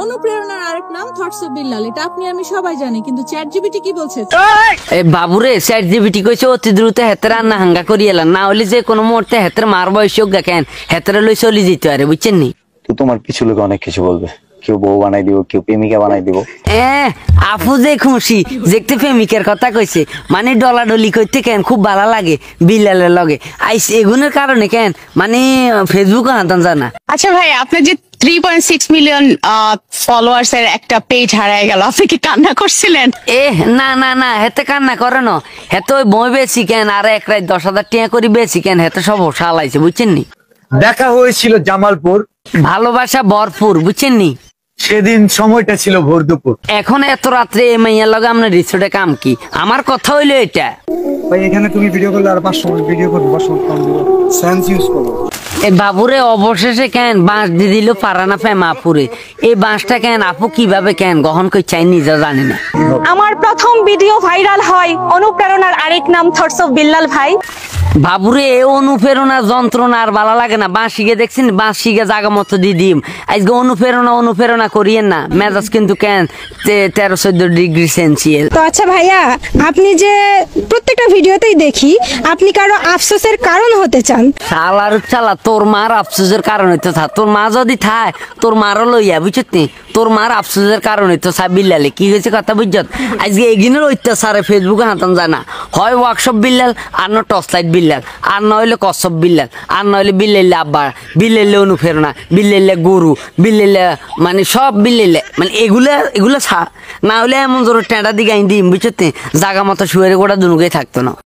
অনুপ্রেরণার আরেক নাম থটস অফ বিল্লাল, এটা আপনি আমি সবাই জানি, কিন্তু চ্যাট জিপিটি কি বলছে? বাবুরে চ্যাট জিপিটি কইছে অতি দ্রুত হেতের রান্না হাঙ্গা করি এলাম, না হলে যে কোনো মুহূর্তে হেতের মার বয়স হোক কেন হেতের লই চলে যেতে পারে, বুঝছেন নি? তো তোমার কিছু লোক অনেক কিছু বলবে, কেউ বউ বানাই দিব, কেউ প্রেমিকা বানাই দিব। আপু যে খুশি দেখতে প্রেমিকের কথা কইছে, মানে ডলাডলি করতে কেন খুব ভালো লাগে বিল্লালের লগে আইস এগুনের কারণে কেন মানে ফেসবুকে হাতান জানা। আচ্ছা ভাই, আপনার যে 3.6 মিলিয়ন ফলোয়ার্স এর একটা পেজ হারায় গেল, আপনি কি কান্না করছিলেন? না না না, হেতে কান্না করে না, হেতে ওই বই বেশি কেন আর এক রাত 10,000 টাকা করে বেশি কেন হেতে সব শালাইছে, বুঝছেন নি? দেখা হয়েছিল জামালপুর, ভালোবাসা ভরপুর, বুঝছেন নি? সেদিন সময়টা ছিল ভোর দুপুর। এখন এত রাত্রে এই মাইয়ার লগে আপনার রিসোর্টে কাম কি? আমার কথা হইলো এটা ভাই এখানে তুমি ভিডিও করলে আর 500 ভিডিও করবো, 500 কম দিব, সেন্স ইউজ করবো। এই বাবুরে অবশেষে কেন বাঁশ দিয়ে দিল পারানা ফেমাপুরে, এই বাঁশটা কেন আপু কিভাবে কেন গ্রহণ করে চাই নিজে জানি না। আমার প্রথম ভিডিও ভাইরাল হয়, অনুপ্রেরণার আরেক নাম থটস অফ বিল্লাল ভাই। বাবুরে এ অনুপ্রেরণা যন্ত্রণা আর ভালো লাগে না, বাঁশ শিখে দেখছেন, বাঁশ শিখে জায়গা মতো দিয়ে দিম। আজকে অনুপ্রেরণা করিয়েন না, মেজাজ কিন্তু কেন 13-14 ডিগ্রি সেলসিয়াস। তো আচ্ছা ভাইয়া, আপনি যে প্রত্যেকটা ভিডিওতেই দেখি আপনি কারো আফসোসের কারণ হতে চান। শালার চালা, তোর মার আফসোসের কারণ হইতে থাক, তোর মা যদি থায় তোর মারও লইয়া, বুঝছত নি? তোর মার আফসোসের কারণ হইতো বিল্লালে কি হয়েছে কথা বুঝছত? আজকে এগিনের অত্যাচারে ফেসবুকে হাতান যায় না, হয় ওয়ার্কশপ বিল্লাল আর না টর্চ লাইট বিল্লাল, আর নইলে কচ্ছপ বিল্লাল, আর নইলে বিল্লাইলে আব্বা, বিল্লাইলে অনুপ্রেরণা, বিল্লাইলে গরু, বিল্লাইলে মানে সব বিল্লাইলে, মানে এগুলা না হলে এমন জোর টেঁটা দিকে আইন দিম, বুঝছত নি? জাগা মতো শুয়ে গোটা দুনুকেই থাকতো না।